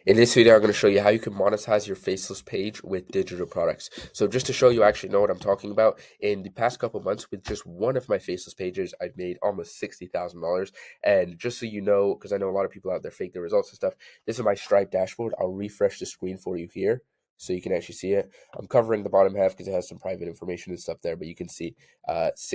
In this video, I'm going to show you how you can monetize your Faceless page with digital products. So just to show you actually know what I'm talking about, in the past couple months with just one of my Faceless pages, I've made almost $60,000. And just so you know, because I know a lot of people out there fake their results and stuff, this is my Stripe dashboard. I'll refresh the screen for you here so you can actually see it. I'm covering the bottom half because it has some private information and stuff there, but you can see almost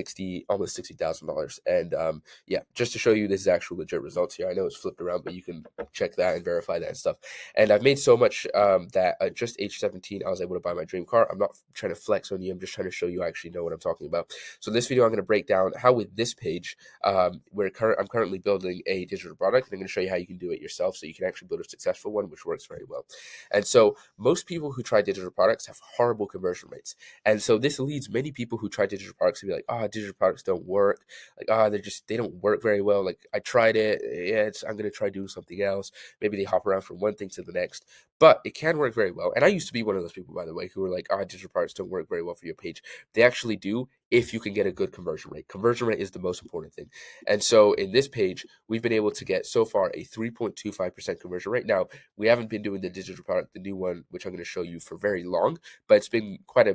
$60,000. And yeah, just to show you this is actual legit results here. I know it's flipped around, but you can check that and verify that and stuff. And I've made so much that at just age 17, I was able to buy my dream car. I'm not trying to flex on you. I'm just trying to show you I actually know what I'm talking about. So in this video, I'm going to break down how with this page, I'm currently building a digital product, and I'm going to show you how you can do it yourself so you can actually build a successful one, which works very well. And so most people who try digital products have horrible conversion rates. And so this leads many people who try digital products to be like, digital products don't work. Like, they don't work very well. Like, I tried it. Yeah, I'm going to try doing something else. Maybe they hop around from one thing to the next, but it can work very well. And I used to be one of those people, by the way, who were like, digital products don't work very well for your page. They actually do if you can get a good conversion rate. Conversion rate is the most important thing. And so in this page, we've been able to get so far a 3.25% conversion rate. Now, we haven't been doing the digital product, the new one, which I'm going to show you for very long, but it's been quite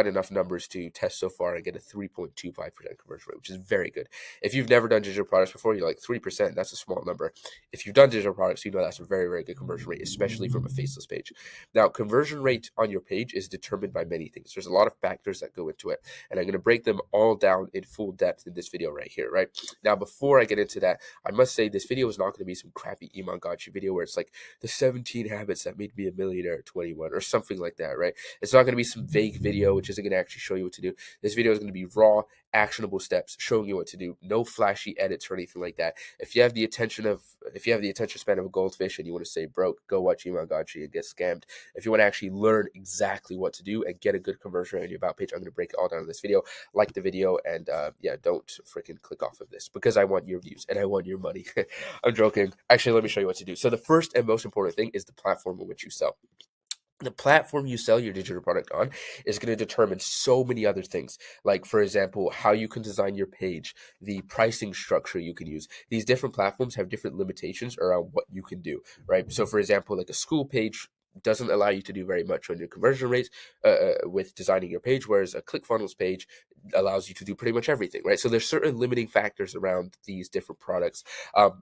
enough numbers to test so far and get a 3.25% conversion rate, which is very good. If you've never done digital products before, you're like 3%, that's a small number. If you've done digital products, you know that's a very, very good conversion rate, especially from a Faceless page. Now, conversion rate on your page is determined by many things. There's a lot of factors that go into it, and I'm going to break them all down in full depth in this video right here, right? Now, before I get into that, I must say this video is not going to be some crappy Iman Gotchi video where it's like the 17 habits that made me a millionaire at 21 or something like that, right? It's not going to be some vague video which isn't going to actually show you what to do. This video is going to be raw, actionable steps showing you what to do. No flashy edits or anything like that. If you have the attention span of a goldfish and you want to stay broke, go watch Iman Gotchi and get scammed. If you want to actually learn exactly what to do and get a good conversion rate on your about page, I'm going to break it all down in this video. Like the video, and yeah, don't freaking click off of this because I want your views and I want your money. I'm joking. Actually, let me show you what to do. So the first and most important thing is the platform in which you sell. The platform you sell your digital product on is going to determine so many other things. Like, for example, how you can design your page, the pricing structure you can use. These different platforms have different limitations around what you can do, right? So, for example, like a school page doesn't allow you to do very much on your conversion rates with designing your page, whereas a ClickFunnels page allows you to do pretty much everything, right? So there's certain limiting factors around these different products,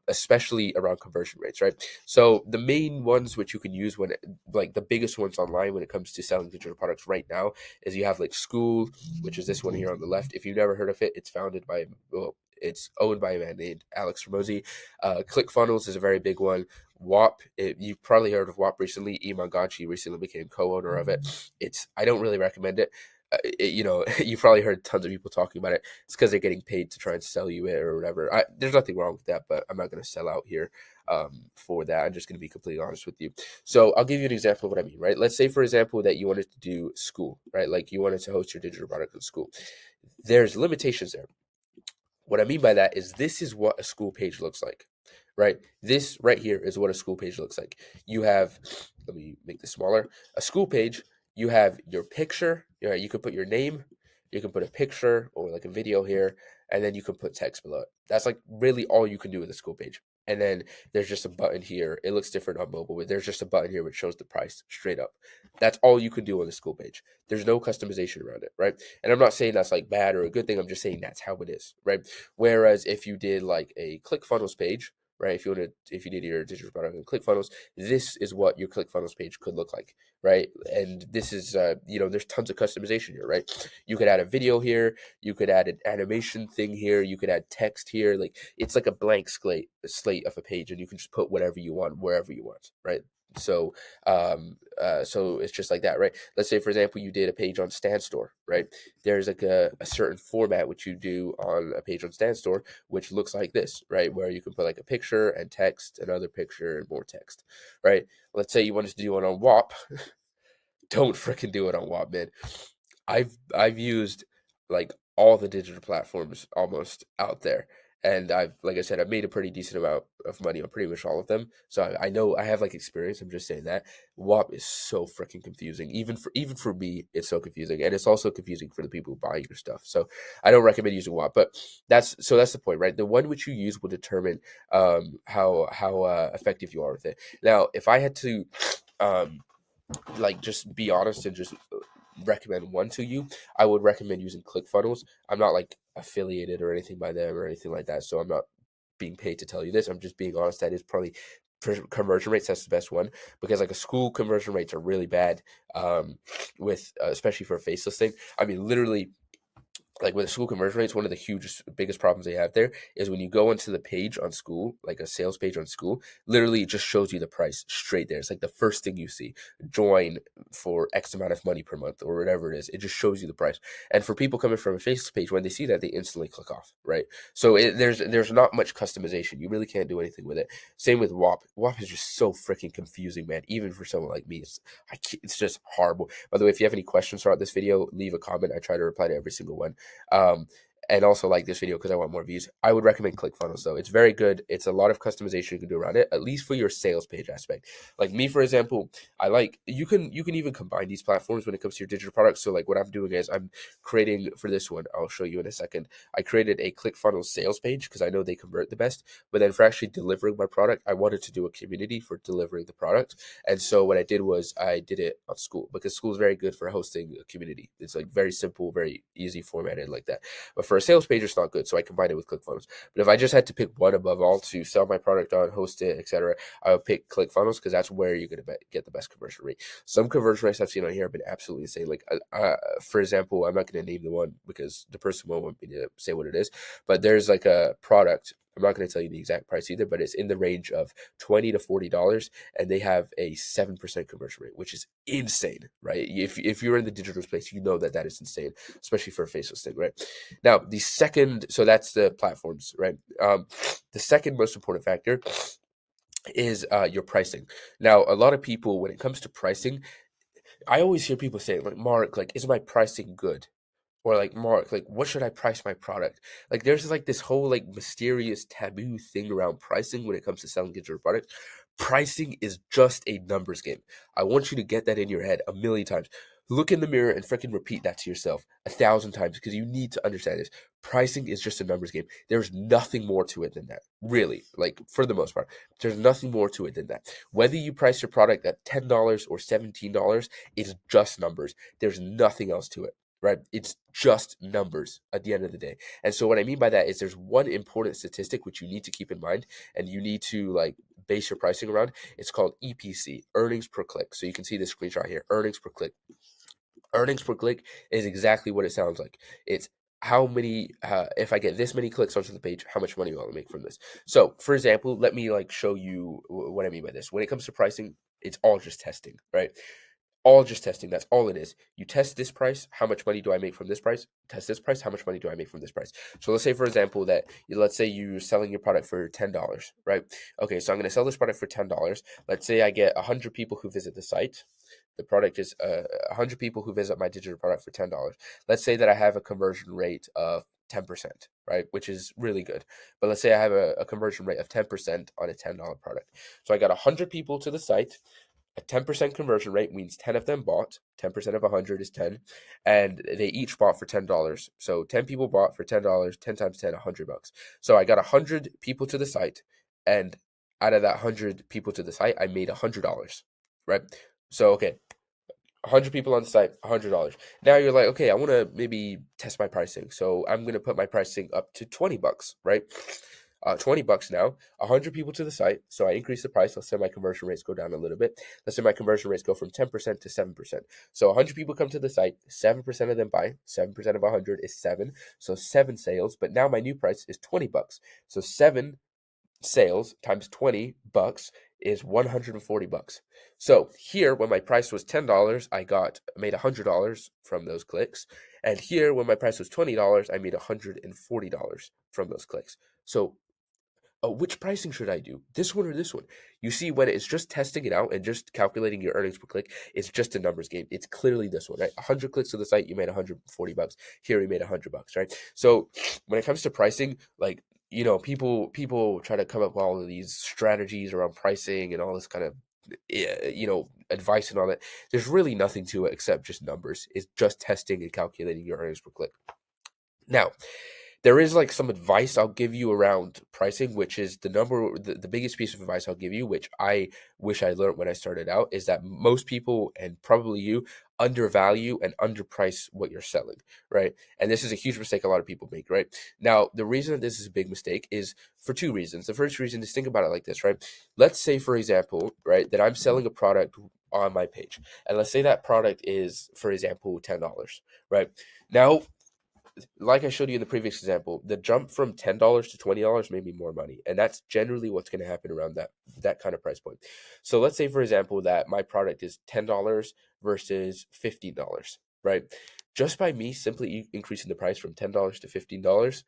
especially around conversion rates, right? So the main ones which you can use when, like the biggest ones online when it comes to selling digital products right now, is you have like School, which is this one here on the left. If you've never heard of it, it's founded by, well, it's owned by a man named Alex Ramosi. ClickFunnels is a very big one. You've probably heard of WAP recently. Iman Gotchi recently became co-owner of it. I don't really recommend it. You've probably heard tons of people talking about it. It's because they're getting paid to try and sell you it or whatever. There's nothing wrong with that, but I'm not going to sell out here for that. I'm just going to be completely honest with you. So I'll give you an example of what I mean, right? Let's say, for example, that you wanted to do School, right? Like you wanted to host your digital product in School. There's limitations there. What I mean by that is this is what a school page looks like, right? This right here is what a school page looks like. You have, let me make this smaller. A school page, you have your picture. You could put your name, you can put a picture or like a video here, and then you can put text below it. That's like really all you can do with a school page. And then there's just a button here. It looks different on mobile, but there's just a button here which shows the price straight up. That's all you can do on the school page. There's no customization around it, right? And I'm not saying that's like bad or a good thing. I'm just saying that's how it is, right? Whereas if you did like a ClickFunnels page, right? If you did your digital product in ClickFunnels, this is what your ClickFunnels page could look like, right? And this is, there's tons of customization here, right? You could add a video here, you could add an animation thing here, you could add text here. Like it's like a blank slate of a page, and you can just put whatever you want wherever you want, right? So, so it's just like that, right? Let's say, for example, you did a page on Stan Store, right? There's like a certain format which you do on a page on Stan Store, which looks like this, right? Where you can put like a picture and text, another picture and more text, right? Let's say you wanted to do it on WAP. Don't freaking do it on WAP, man. I've used like all the digital platforms almost out there, and I've, like I said, I've made a pretty decent amount of money on pretty much all of them. So I know I have like experience. I'm just saying that WAP is so freaking confusing. Even for me, it's so confusing, and it's also confusing for the people who buy your stuff. So I don't recommend using WAP. But that's the point, right? The one which you use will determine how effective you are with it. Now, if I had to um, like just be honest and just recommend one to you, I would recommend using ClickFunnels. I'm not like affiliated or anything by them or anything like that, so I'm not being paid to tell you this. I'm just being honest. That is probably for conversion rates. That's the best one because like a school conversion rates are really bad. With especially for a faceless thing. I mean, literally like with the school conversion rates, one of the biggest problems they have there is when you go into the page on school, like a sales page on school, literally it just shows you the price straight there. It's like the first thing you see, join for X amount of money per month or whatever it is. It just shows you the price. And for people coming from a Facebook page, when they see that, they instantly click off, right? So there's not much customization. You really can't do anything with it. Same with WAP. WAP is just so freaking confusing, man. Even for someone like me, it's just horrible. By the way, if you have any questions throughout this video, leave a comment. I try to reply to every single one. Um, and also like this video because I want more views. I would recommend ClickFunnels though. It's very good. It's a lot of customization you can do around it, at least for your sales page aspect. Like me, for example, I like you can even combine these platforms when it comes to your digital products. So like what I'm doing is I'm creating for this one. I'll show you in a second. I created a ClickFunnels sales page because I know they convert the best. But then for actually delivering my product, I wanted to do a community for delivering the product. And so what I did was I did it on school because school is very good for hosting a community. It's like very simple, very easy formatted like that. But for a sales page, it's not good. So I combined it with ClickFunnels. But if I just had to pick one above all to sell my product on, host it, etc., I would pick ClickFunnels because that's where you're going to get the best conversion rate. Some conversion rates I've seen on here have been absolutely insane. Like, for example, I'm not going to name the one because the person won't want me to say what it is. But there's like a product. I'm not going to tell you the exact price either, but it's in the range of $20 to $40, and they have a 7% conversion rate, which is insane, right? If you're in the digital space, you know that is insane, especially for a faceless thing, right? Now, so that's the platforms, right? The second most important factor is your pricing. Now, a lot of people, when it comes to pricing, I always hear people say, like, Mark, like, is my pricing good? Or like, Mark, like, what should I price my product? Like, there's like this whole like mysterious taboo thing around pricing when it comes to selling digital products. Pricing is just a numbers game. I want you to get that in your head a million times. Look in the mirror and freaking repeat that to yourself 1,000 times because you need to understand this. Pricing is just a numbers game. There's nothing more to it than that. Really, like for the most part, there's nothing more to it than that. Whether you price your product at $10 or $17, it's just numbers. There's nothing else to it, right? It's just numbers at the end of the day. And so what I mean by that is there's one important statistic which you need to keep in mind and you need to like base your pricing around. It's called EPC, earnings per click. So you can see this screenshot here, earnings per click. Earnings per click is exactly what it sounds like. It's how many, if I get this many clicks onto the page, how much money will I make from this? So for example, let me like show you what I mean by this. When it comes to pricing, it's all just testing, right? All just testing. That's all it is. You test this price. How much money do I make from this price? Test this price. How much money do I make from this price? So let's say, for example, that let's say you're selling your product for $10, right? Okay, so I'm going to sell this product for $10. Let's say I get 100 people who visit the site. The product is 100 people who visit my digital product for $10. Let's say that I have a conversion rate of 10%, right? Which is really good. But let's say I have a conversion rate of 10% on a $10 product. So I got 100 people to the site. A 10% conversion rate means 10 of them bought. 10% of 100 is 10. And they each bought for $10. So 10 people bought for $10. 10 times 10, $100. So I got 100 people to the site. And out of that 100 people to the site, I made $100, right? So, okay, 100 people on the site, $100. Now you're like, okay, I want to maybe test my pricing. So I'm going to put my pricing up to $20, right? $20 now, 100 people to the site. So I increase the price. Let's say my conversion rates go down a little bit. Let's say my conversion rates go from 10% to 7%. So 100 people come to the site, 7% of them buy, 7% of 100 is 7. So 7 sales, but now my new price is $20. So 7 sales times $20 is $140. So here, when my price was $10, I made $100 from those clicks. And here, when my price was $20, I made $140 from those clicks. So which pricing should I do? This one or this one? You see, when it's just testing it out and just calculating your earnings per click, it's just a numbers game. It's clearly this one, right? 100 clicks to the site, you made $140. Here, you made $100, right? So when it comes to pricing, like people try to come up with all of these strategies around pricing and all this kind of advice and all that. There's really nothing to it except just numbers. It's just testing and calculating your earnings per click. Now, there is like some advice I'll give you around pricing, which is the biggest piece of advice I'll give you, which I wish I learned when I started out, is that most people, and probably you, undervalue and underprice what you're selling, right? And this is a huge mistake a lot of people make, right? Now, the reason that this is a big mistake is for two reasons. The first reason is, think about it like this, right? Let's say, for example, right, that I'm selling a product on my page. And let's say that product is, for example, $10, right? Now, like I showed you in the previous example, the jump from $10 to $20 made me more money. And that's generally what's going to happen around that kind of price point. So let's say, for example, that my product is $10 versus $15, right? Just by me simply increasing the price from $10 to $15,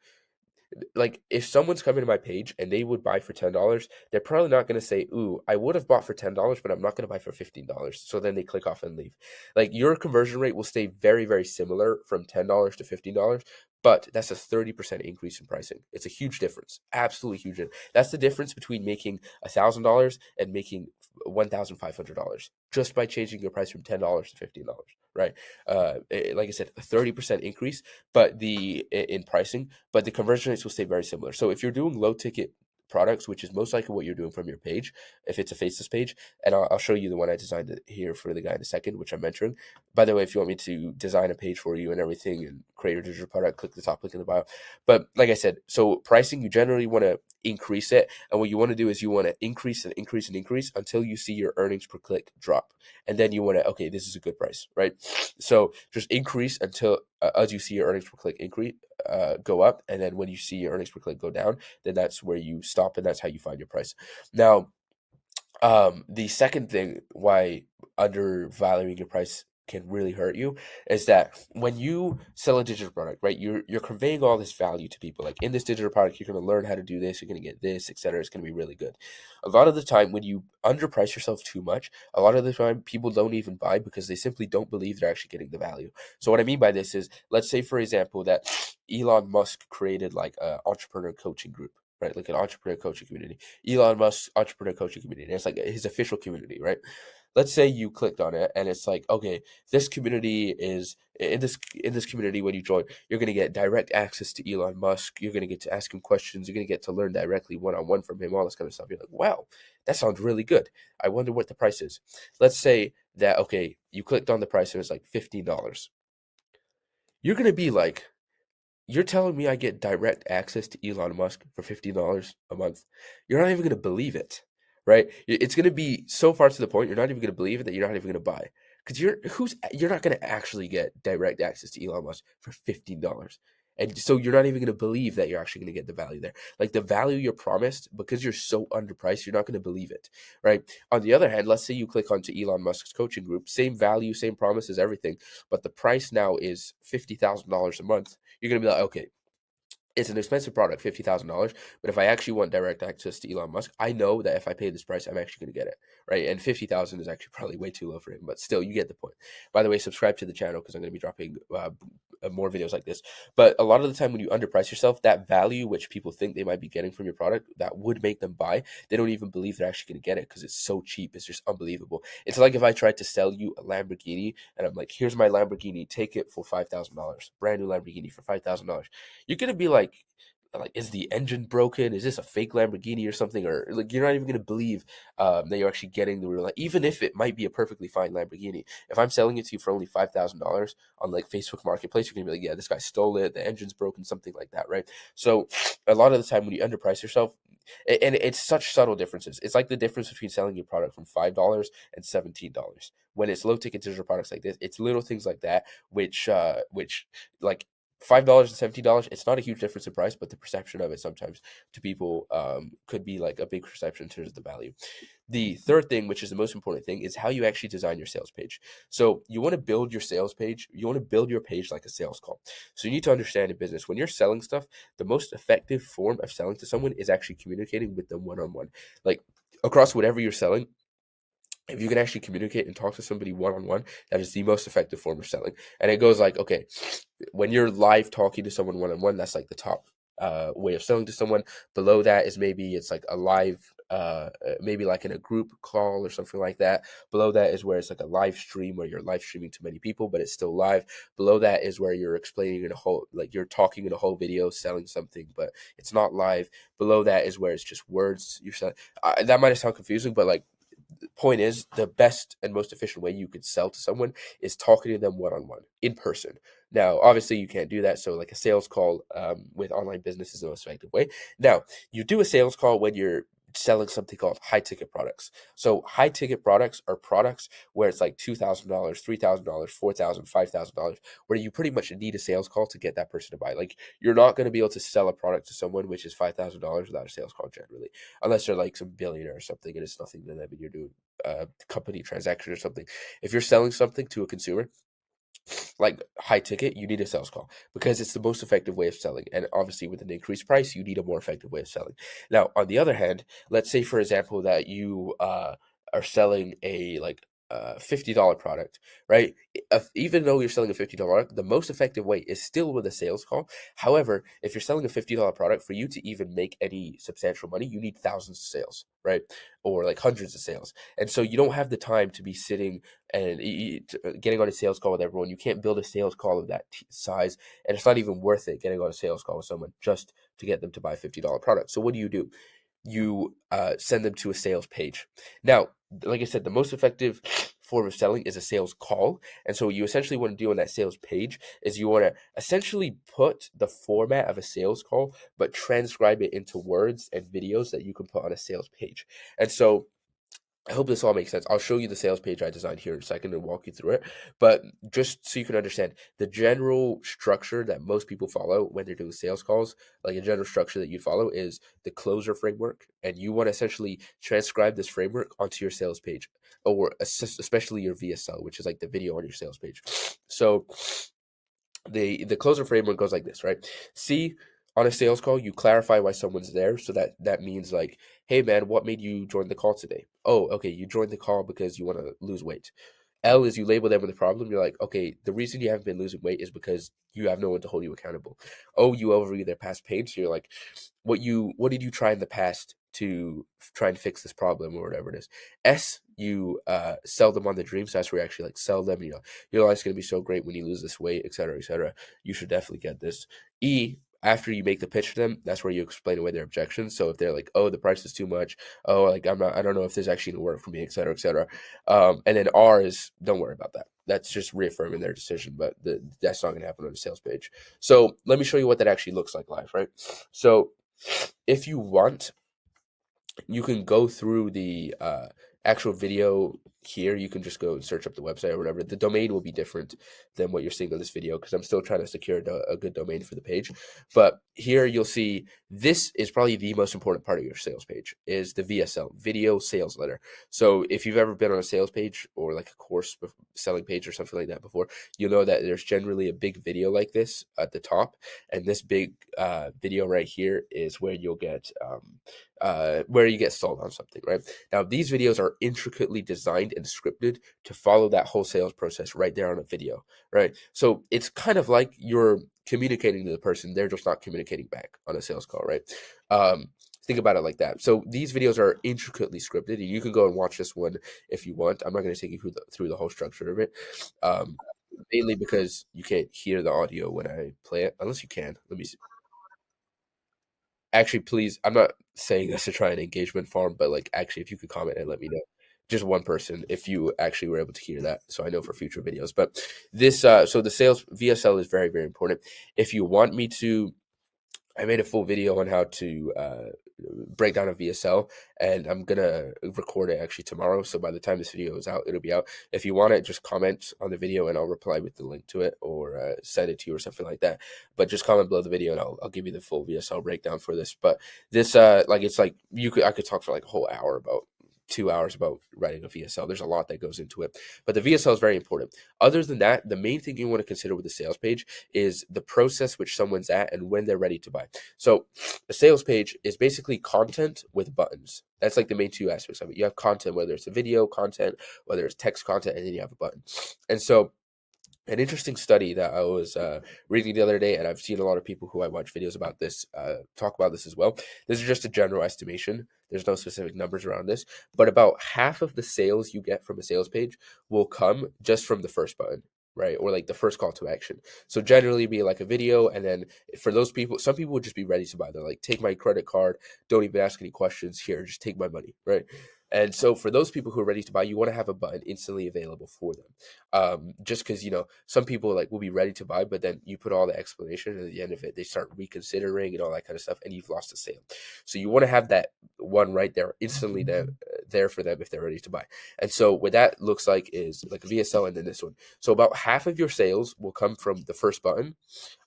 like, if someone's coming to my page and they would buy for $10, they're probably not going to say, "Ooh, I would have bought for $10, but I'm not going to buy for $15." So then they click off and leave. Like, your conversion rate will stay very, very similar from $10 to $15, but that's a 30% increase in pricing. It's a huge difference. Absolutely huge. That's the difference between making $1,000 and making $1,500 just by changing your price from $10 to $15, right? Like I said, a 30% increase, but in pricing, but the conversion rates will stay very similar. So if you're doing low ticket products, which is most likely what you're doing from your page, if it's a Faceless page, and I'll show you the one I designed here for the guy in a second, which I'm mentoring. By the way, if you want me to design a page for you and everything and create your digital product, click the top link in the bio. But like I said, so pricing, you generally want to increase it. And what you want to do is you want to increase and increase and increase until you see your earnings per click drop. And then you want to, okay, this is a good price, right? So just increase until as you see your earnings per click increase, go up. And then when you see your earnings per click go down, then that's where you stop, and that's how you find your price. Now, the second thing why undervaluing your price can really hurt you is that when you sell a digital product, right, you're conveying all this value to people. Like, in this digital product, you're going to learn how to do this, you're going to get this, etc. It's going to be really good. A lot of the time, when you underprice yourself too much, a lot of the time people don't even buy because they simply don't believe they're actually getting the value. So what I mean by this is, let's say, for example, that Elon Musk created like an entrepreneur coaching group, right? Like an entrepreneur coaching community. Elon Musk's entrepreneur coaching community. It's like his official community, right? Let's say you clicked on it and it's like, okay, this community is in this community. When you join, you're gonna get direct access to Elon Musk. You're gonna get to ask him questions. You're gonna get to learn directly one on one from him. All this kind of stuff. You're like, wow, that sounds really good. I wonder what the price is. Let's say that, okay, you clicked on the price and it's like $15. You're gonna be like, you're telling me I get direct access to Elon Musk for $15 a month? You're not even going to believe it, right? It's going to be so far to the point you're not even going to believe it that you're not even going to buy, because you're not going to actually get direct access to Elon Musk for $15. And so you're not even going to believe that you're actually going to get the value there. Like, the value you're promised, because you're so underpriced, you're not going to believe it, right? On the other hand, let's say you click onto Elon Musk's coaching group, same value, same promises, everything, but the price now is $50,000 a month. You're going to be like, okay, it's an expensive product, $50,000. But if I actually want direct access to Elon Musk, I know that if I pay this price, I'm actually going to get it, right? And 50,000 is actually probably way too low for him, but still, you get the point. By the way, subscribe to the channel because I'm going to be dropping more videos like this. But a lot of the time, when you underprice yourself, that value which people think they might be getting from your product that would make them buy, they don't even believe they're actually going to get it because it's so cheap. It's just unbelievable. It's like if I tried to sell you a Lamborghini and I'm like, here's my Lamborghini, take it for $5,000, brand new Lamborghini for $5,000. You're gonna be like, is the engine broken? Is this a fake Lamborghini or something? Or, like, you're not even gonna believe that you're actually getting the real, even if it might be a perfectly fine Lamborghini. If I'm selling it to you for only $5,000 on like Facebook Marketplace, you're gonna be like, yeah, this guy stole it. The engine's broken, something like that, right? So a lot of the time when you underprice yourself, and it's such subtle differences. It's like the difference between selling your product from $5 and $17. When it's low ticket digital products like this, it's little things like that, which like $5 and $17, it's not a huge difference in price, but the perception of it sometimes to people could be like a big perception in terms of the value. The third thing, which is the most important thing, is how you actually design your sales page. So you want to build your sales page. You want to build your page like a sales call. So you need to understand in business, when you're selling stuff, the most effective form of selling to someone is actually communicating with them one-on-one. Like, across whatever you're selling, if you can actually communicate and talk to somebody one-on-one, that is the most effective form of selling. And it goes like, okay, when you're live talking to someone one-on-one, that's like the top way of selling to someone. Below that is maybe it's like a live, maybe like in a group call or something like that. Below that is where it's like a live stream where you're live streaming to many people, but it's still live. Below that is where you're explaining in a whole, like you're talking in a whole video, selling something, but it's not live. Below that is where it's just words you're selling. That might sound confusing, but like, point is, the best and most efficient way you could sell to someone is talking to them one-on-one in person. Now obviously you can't do that, so like a sales call with online business is the most effective way. Now you do a sales call when you're selling something called high ticket products. So high ticket products are products where it's like $2,000, $3,000, $4,000, $5,000, where you pretty much need a sales call to get that person to buy. Like, you're not going to be able to sell a product to someone which is $5,000 without a sales call generally, unless they're like some billionaire or something and it's nothing to them and you're doing a company transaction or something. If you're selling something to a consumer, like high ticket, you need a sales call because it's the most effective way of selling. And obviously, with an increased price, you need a more effective way of selling. Now, on the other hand, let's say, for example, that you are selling a $50 product, right? Even though you're selling a $50 product, the most effective way is still with a sales call. However, if you're selling a $50 product, for you to even make any substantial money, you need thousands of sales, right? Or like hundreds of sales. And so you don't have the time to be sitting and getting on a sales call with everyone. You can't build a sales call of that size, and it's not even worth it getting on a sales call with someone just to get them to buy $50 product. So what do? You send them to a sales page. Now, like I said, the most effective form of selling is a sales call. And so what you essentially want to do on that sales page is you want to essentially put the format of a sales call, but transcribe it into words and videos that you can put on a sales page. And so I hope this all makes sense. I'll show you the sales page I designed here in a second and walk you through it. But just so you can understand the general structure that most people follow when they're doing sales calls, like a general structure that you follow is the closer framework. And you want to essentially transcribe this framework onto your sales page, or especially your VSL, which is like the video on your sales page. So the closer framework goes like this, right? C, on a sales call, you clarify why someone's there. So that means like, hey man, what made you join the call today? Oh, okay, you joined the call because you want to lose weight. L is you label them with a problem. You're like, okay, the reason you haven't been losing weight is because you have no one to hold you accountable. O, you overview their past pain. So you're like, what did you try in the past to try and fix this problem or whatever it is. S, you sell them on the dream. So that's where you actually like sell them. You know, your life's gonna be so great when you lose this weight, et cetera, et cetera. You should definitely get this. E, after you make the pitch to them, that's where you explain away their objections. So if they're like, oh, the price is too much, oh, like I don't know if this actually gonna work for me, et cetera, et cetera. And then R is, don't worry about that. That's just reaffirming their decision, but that's not gonna happen on the sales page. So let me show you what that actually looks like live, right? So if you want, you can go through the actual video here. You can just go and search up the website or whatever. The domain will be different than what you're seeing on this video because I'm still trying to secure a good domain for the page. But here you'll see this is probably the most important part of your sales page is the VSL, video sales letter. So if you've ever been on a sales page or like a course selling page or something like that before, you'll know that there's generally a big video like this at the top. And this big video right here is where you'll get where you get sold on something, right? Now, these videos are intricately designed and scripted to follow that whole sales process right there on a video, right? So it's kind of like you're communicating to the person, they're just not communicating back on a sales call, right? Think about it like that. So these videos are intricately scripted, and you can go and watch this one if you want. I'm not going to take you through the whole structure of it, mainly because you can't hear the audio when I play it, unless you can. Let me see. Actually, please, I'm not saying this to try an engagement farm, but like actually, if you could comment and let me know, just one person, if you actually were able to hear that, so I know for future videos. But this, so the sales VSL is very, very important. If you want me to, I made a full video on how to break down a VSL, and I'm gonna record it actually tomorrow. So by the time this video is out, it'll be out. If you want it, just comment on the video, and I'll reply with the link to it or send it to you or something like that. But just comment below the video, and I'll give you the full VSL breakdown for this. But this, like, it's like I could talk for like a whole hour about 2 hours about writing a VSL. There's a lot that goes into it, but the VSL is very important. Other than that, the main thing you want to consider with the sales page is the process which someone's at and when they're ready to buy. So a sales page is basically content with buttons. That's like the main two aspects of it. You have content, whether it's a video content, whether it's text content, and then you have a button. And so An interesting study that I was reading the other day, and I've seen a lot of people who I watch videos about this talk about this as well. This is just a general estimation. There's no specific numbers around this, but about half of the sales you get from a sales page will come just from the first button, right? Or like the first call to action. So generally be like a video, and then for those people, some people would just be ready to buy. They're like, take my credit card, don't even ask any questions here, just take my money, right? And so for those people who are ready to buy, you want to have a button instantly available for them. Just because some people like will be ready to buy, but then you put all the explanation, and at the end of it they start reconsidering and all that kind of stuff, and you've lost the sale. So you want to have that one right there instantly there for them if they're ready to buy. And so what that looks like is like a VSL, and then this one. So about half of your sales will come from the first button,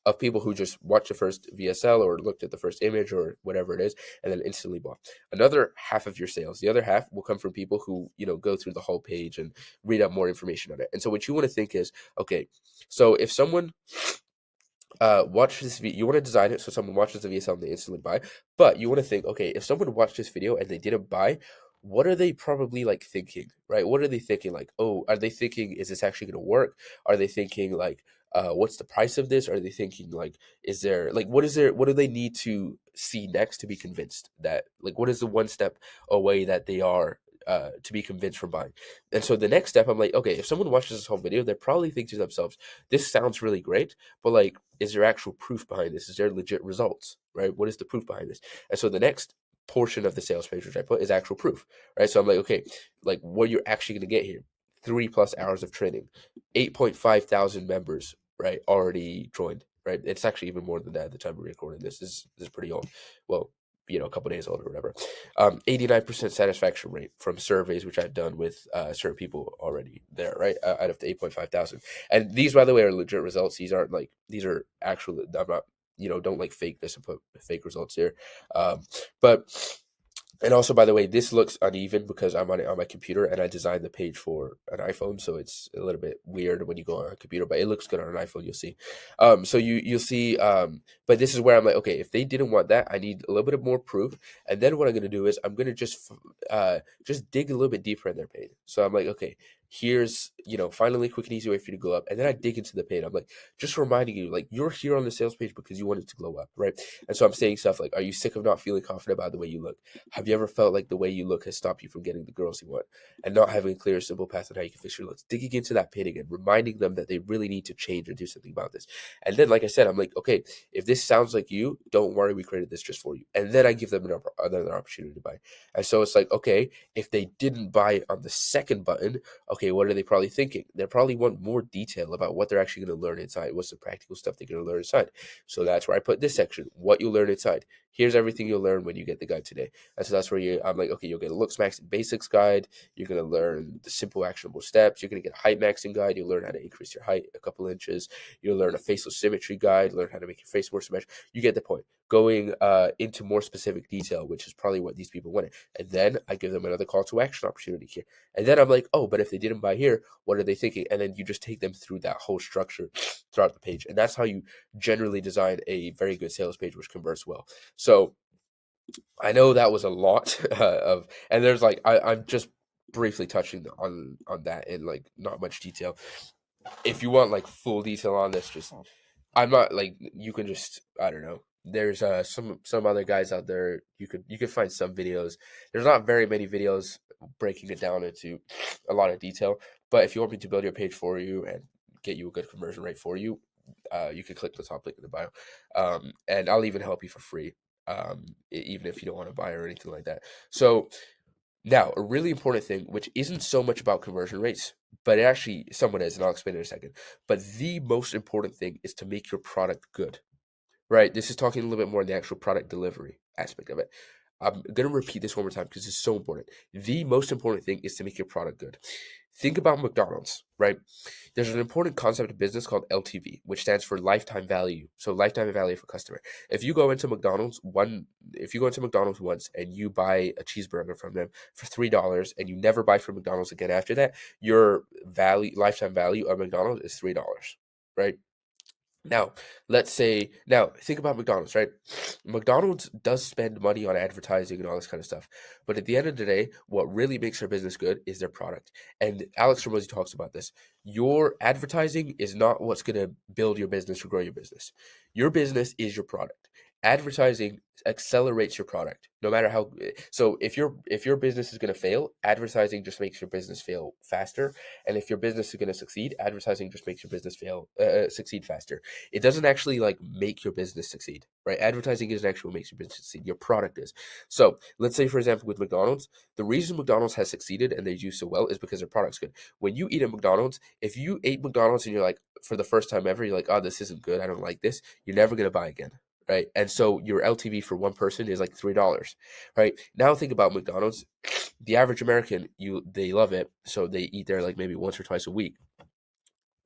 of people who just watched the first VSL or looked at the first image or whatever it is, and then instantly bought. Another half of your sales, the other half, will come from people who go through the whole page and read up more information on it. And so what you want to think is, okay, so if someone watch this video, you want to design it so someone watches the VSL and they instantly buy, but you want to think, okay, if someone watched this video and they didn't buy, what are they probably like thinking, right? What are they thinking? Like, oh, are they thinking, is this actually going to work? Are they thinking like, what's the price of this? Are they thinking like, is there like, what do they need to see next to be convinced that, like, what is the one step away that they are to be convinced from buying? And so the next step, I'm like, okay, if someone watches this whole video, they probably think to themselves, this sounds really great, but like, is there actual proof behind this? Is there legit results, right? What is the proof behind this? And so the next portion of the sales page, which I put, is actual proof, right? So I'm like, okay, like what you're actually going to get here, 3+ hours of training, 8.5 thousand members, right? Already joined, right? It's actually even more than that at the time we're recording this. This is pretty old. Well, a couple days old or whatever. 89% satisfaction rate from surveys which I've done with certain people already there, right? Out of the 8.5 thousand. And these, by the way, are legit results. These aren't like, these are actual, I'm not, don't like fake this and put fake results here. But and also, by the way, this looks uneven because I'm on it on my computer, and I designed the page for an iPhone, so it's a little bit weird when you go on a computer, but it looks good on an iPhone. You'll see. So you'll see. But this is where I'm like, okay, if they didn't want that, I need a little bit more proof, and then what I'm gonna do is I'm gonna just dig a little bit deeper in their page. So I'm like, okay, here's finally quick and easy way for you to glow up, and then I dig into the page. I'm like, just reminding you, like, you're here on the sales page because you want it to glow up, right? And so I'm saying stuff like, are you sick of not feeling confident about the way you look? Have you ever felt like the way you look has stopped you from getting the girls you want, and not having a clear, simple path on how you can fix your looks? Digging into that pain again, reminding them that they really need to change and do something about this. And then, like I said, I'm like, okay, if this sounds like you, don't worry, we created this just for you. And then I give them another opportunity to buy. And so it's like, okay, if they didn't buy it on the second button, okay, what are they probably thinking? They probably want more detail about what they're actually going to learn inside. What's the practical stuff they're going to learn inside? So that's where I put this section, what you learn inside. Here's everything you'll learn when you get the guide today. And so that's where I'm like, okay, you'll get a looks max and basics guide. You're going to learn the simple actionable steps. You're going to get a height maxing guide. You'll learn how to increase your height a couple inches. You'll learn a facial symmetry guide, learn how to make your face more symmetric. You get the point. Going into more specific detail, which is probably what these people wanted. And then I give them another call to action opportunity here. And then I'm like, oh, but if they didn't buy here, what are they thinking? And then you just take them through that whole structure throughout the page. And that's how you generally design a very good sales page, which converts well. So I know that was a lot and there's like, I'm just briefly touching on that in like not much detail. If you want like full detail on this, just, I'm not like, you can just, I don't know. There's some other guys out there. You could find some videos. There's not very many videos breaking it down into a lot of detail. But if you want me to build your page for you and get you a good conversion rate for you, you can click the top link in the bio, and I'll even help you for free, even if you don't want to buy or anything like that. So now, a really important thing, which isn't so much about conversion rates, but it actually somewhat is, and I'll explain in a second. But the most important thing is to make your product good, right? This is talking a little bit more on the actual product delivery aspect of it. I'm going to repeat this one more time because it's so important. The most important thing is to make your product good. Think about McDonald's, right? There's an important concept of business called LTV, which stands for lifetime value. So lifetime value for customer. If you go into McDonald's once and you buy a cheeseburger from them for $3 and you never buy from McDonald's again after that, your lifetime value of McDonald's is $3, right? Now, now think about McDonald's, right? McDonald's does spend money on advertising and all this kind of stuff. But at the end of the day, what really makes their business good is their product. And Alex Ramosi talks about this. Your advertising is not what's going to build your business or grow your business. Your business is your product. Advertising accelerates your product no matter how. So if your business is going to fail, advertising just makes your business fail faster. And if your business is going to succeed, advertising just makes your business succeed faster. It doesn't actually like make your business succeed, right? Advertising isn't actually what makes your business succeed. Your product is. So let's say, for example, with McDonald's, the reason McDonald's has succeeded and they do so well is because their product's good. When you eat at McDonald's, if you ate McDonald's and you're like, for the first time ever, you're like, oh, this isn't good, I don't like this, you're never gonna buy again. Right. And so your LTV for one person is like $3. Right. Now think about McDonald's. The average American, they love it. So they eat there like maybe once or twice a week,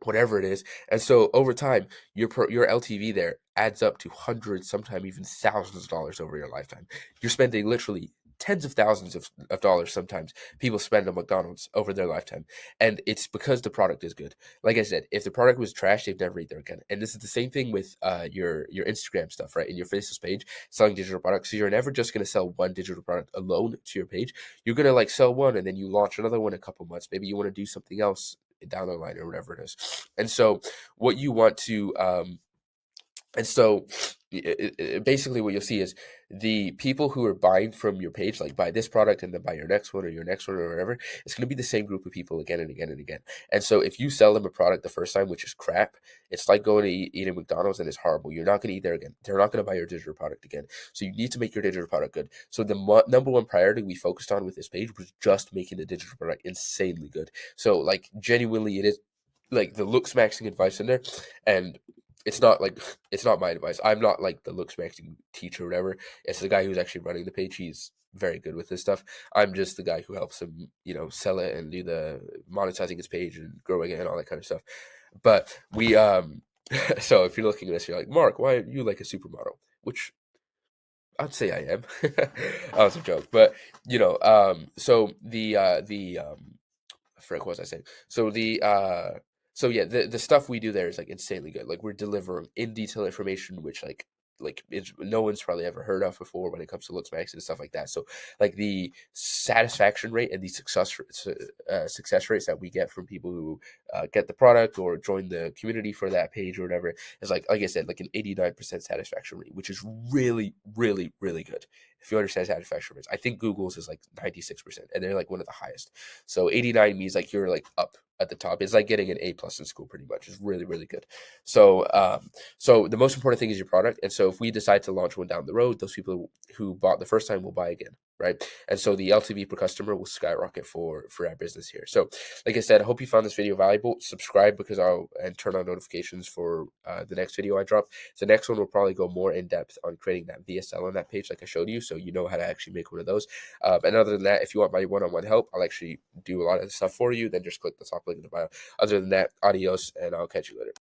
whatever it is. And so over time, your LTV there adds up to hundreds, sometimes even thousands of dollars over your lifetime. You're spending literally tens of thousands of dollars sometimes people spend on McDonald's over their lifetime. And it's because the product is good. Like I said, if the product was trash, they'd never eat there again. And this is the same thing with your Instagram stuff, right? In your Faceless page, selling digital products. So you're never just going to sell one digital product alone to your page. You're going to like sell one and then you launch another one in a couple months. Maybe you want to do something else down the line or whatever it is. And so what you want to and so basically what you'll see is the people who are buying from your page, like buy this product and then buy your next one or your next one or whatever, it's going to be the same group of people again and again and again. And so if you sell them a product the first time, which is crap, it's like going to eat at McDonald's and it's horrible. You're not going to eat there again. They're not going to buy your digital product again. So you need to make your digital product good. So the number one priority we focused on with this page was just making the digital product insanely good. So like genuinely it is like the looks maxing advice in there. And it's not my advice. I'm not like the looks maxing teacher or whatever. It's the guy who's actually running the page. He's very good with this stuff. I'm just the guy who helps him, sell it and do the monetizing his page and growing it and all that kind of stuff. But we so if you're looking at this, you're like, Mark, why are you like a supermodel? Which I'd say I am. That was a joke. But so I forgot what was I saying. So yeah, the stuff we do there is like insanely good. Like we're delivering in detail information, which it's no one's probably ever heard of before when it comes to looks max and stuff like that. So like the satisfaction rate and the success rates that we get from people who get the product or join the community for that page or whatever is like I said, like an 89% satisfaction rate, which is really, really, really good. If you understand satisfaction rates, I think Google's is like 96%, and they're like one of the highest. So 89 means like you're like up at the top. It's like getting an A+ in school, pretty much. It's really, really good. So the most important thing is your product. And so if we decide to launch one down the road, those people who bought the first time will buy again, right? And so the LTV per customer will skyrocket for our business here. So like I said, I hope you found this video valuable. Subscribe and turn on notifications for the next video I drop. The next one will probably go more in depth on creating that VSL on that page like I showed you, so you know how to actually make one of those. And other than that, if you want my one-on-one help, I'll actually do a lot of the stuff for you. Then just click the top link in the bio. Other than that, adios, and I'll catch you later.